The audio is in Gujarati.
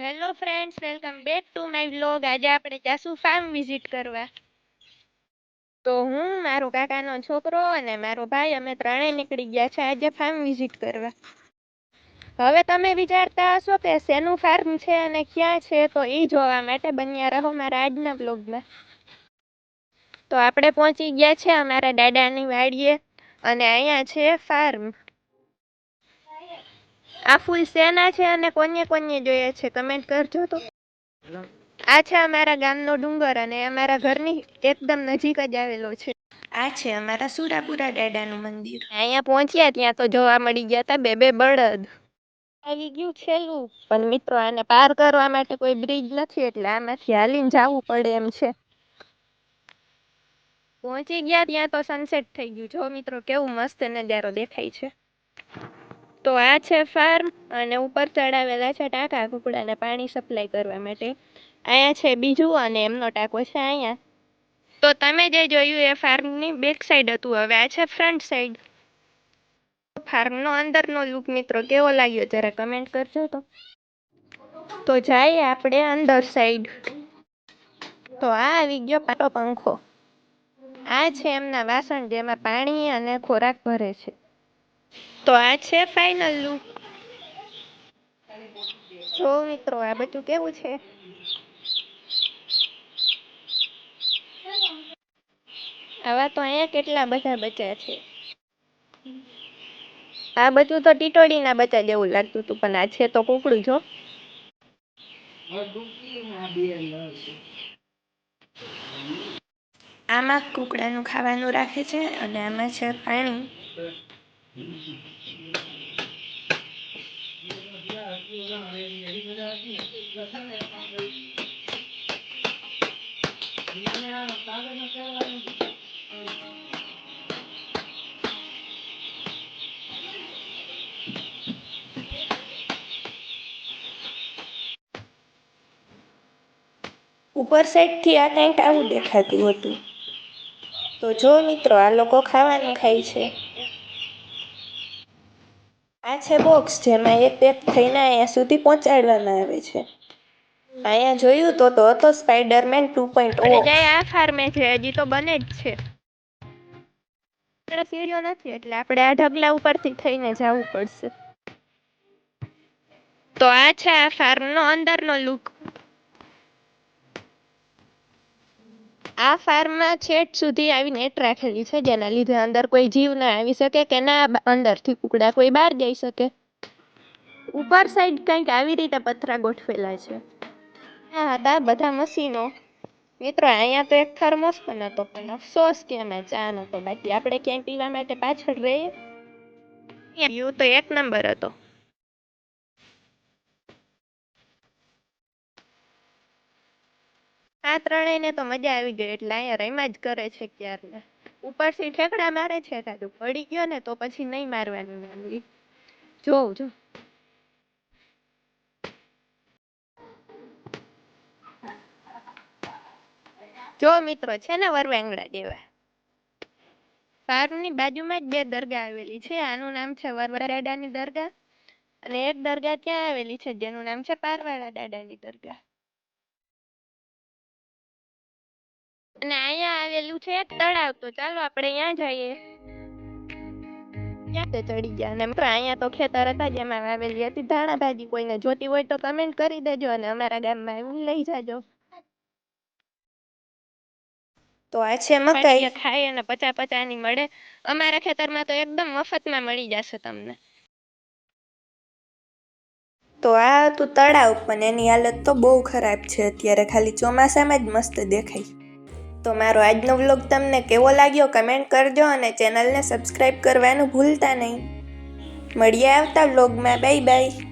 Hello friends, welcome back to my vlog. આજે આપણે જાસુ ફાર્મ વિઝિટ કરવા. તો હું, મારો કાકાનો છોકરો અને મારો ભાઈ અમે ત્રણેય નીકળી ગયા છે આજે ફાર્મ વિઝિટ કરવા. હવે તમે વિચારતા હશો કે શેનું ફાર્મ છે અને ક્યાં છે, તો એ જોવા માટે બન્યા રહો મારા આજના વ્લોગમાં. તો આપણે પહોંચી ગયા છે અમારા દાદાની વાડીએ અને અહીંયા છે ફાર્મ. આ ફૂલ શેના છે અને કોને કોને જોઈએ છે કમેન્ટ કરજો. તો આ છે અમારા ગામનો ડુંગર અને અમારા ઘરની એકદમ નજીક જ આવેલો છે. આ છે અમારા સુરાપુરા દાદાનું મંદિર. અહીંયા પહોંચ્યા ત્યાં તો જોવા મળી ગયા હતા બે બળદ. આવી ગયું છેલ્લું, પણ મિત્રો આને પાર કરવા માટે કોઈ બ્રિજ નથી એટલે આમાંથી હાલીને જવું પડે એમ છે. પહોંચી ગયા ત્યાં તો સનસેટ થઈ ગયું. જો મિત્રો કેવું મસ્ત નજારો દેખાય છે. તો આ છે ફાર્મ અને ઉપર ચડાવેલા છે ટાંકા કુકડાને પાણી સપ્લાય કરવા માટે. અહીંયા છે બીજું અને એમનો ટાંકો છે અહીંયા. તો તમે જે જોયું એ ફાર્મની બેક સાઈડ હતું. હવે આ છે ફ્રન્ટ સાઈડ. ફાર્મનો અંદરનો લુક મિત્રો કેવો લાગ્યો જરા કમેન્ટ કરજો. તો જઈએ આપણે અંદર સાઈડ. તો આ આવી ગયો પાટો પંખો. આ છે એમના વાસણ જેમાં પાણી અને ખોરાક ભરે છે. તો આ છે ફાઇનલ લુક. જો મિત્રો આ બધું કેવું છે. આવા તો અહીંયા કેટલા બધા બચ્ચા છે. આ બધું તો ટીટોડીના બચ્ચા જેવું લાગતું હતું, પણ આ છે તો કુકડું. જો આમાં કુકડાનું ખાવાનું રાખે છે અને આમાં છે પાણી. ઉપર સાઈડથી આ કંઈક આવું દેખાતું હતું. તો જો મિત્રો આ લોકો ખાવાનું ખાય છે. આ છે બોક્સ જેમાં એક પેક થઈને અહીંયા સુધી પહોંચાડવામાં આવે છે. અહીંયા જોયું તો હતો સ્પાઈડરમેન 2.0. આ ફાર્મે છે હજી તો બને જ છે. સીડીઓ નથી એટલે આપણે આ ઢગલા ઉપરથી થઈને જવું પડશે. તો આ છે આ ફાર્મનો અંદરનો લુક. આ ફાર્મમાં છેટ સુધી આવી નેટ રાખેલી છે, જેના લીધે અંદર કોઈ જીવ ના આવી શકે કે ના અંદરથી કુકડા કોઈ બહાર જઈ શકે. ઉપર સાઈડ કંઈક આવી રીતે પથરા ગોઠવેલા છે. હા હતા બધા મશીનો. મિત્રો અહીંયા તો એક થર્મોસ પણ હતો, પણ અફસોસ કે એમાં ચા નતો. બાકી આપણે ક્યાંય પીવા માટે પાછળ રહીએ. વ્યૂ તો એક નંબર હતો. આ ત્રણેયને તો મજા આવી ગઈ એટલે અહીંયા રમ્યા જ કરે છે ક્યારના. ઉપરથી ઠેકડા મારે છે, કાદું પડી ગયો ને તો પછી નહીં મારવાનું. જો જો મિત્રો છે ને વરવાંગડા જેવા. ફાર્મની બાજુમાં જ બે દરગાહ આવેલી છે. આનું નામ છે વરવાળા દાદાની દરગાહ અને એક દરગાહ ત્યાં આવેલી છે જેનું નામ છે પારવાળા દાદાની દરગાહ. અને અહીંયા આવેલું છે એક તળાવ. તો ચાલો આપણે અહીંયા જઈએ. ત્યાં તે ચડી ગયા. અને મિત્રો અહીંયા તો ખેતર હતા જેમાં આવેલી હતી ધાણા ભાજી. કોઈને જોતી હોય તો કમેન્ટ કરી દેજો અને અમારા ગામમાં આવીને લઈ જાજો. તો આ છે મકાઈ. ખાઈ અને 50-50 ની મળે. અમારા ખેતરમાં તો એકદમ મફતમાં મળી જશે તમને. તો આ હતું તળાવ, પણ એની હાલત તો બહુ ખરાબ છે અત્યારે. ખાલી ચોમાસામાં જ મસ્ત દેખાય. તો મારો આજનો વ્લોગ તમને કેવો લાગ્યો કમેન્ટ કરજો અને ચેનલને સબસ્ક્રાઈબ કરવાનું ભૂલતા નહીં. મળીએ આવતા વ્લોગમાં. Bye bye.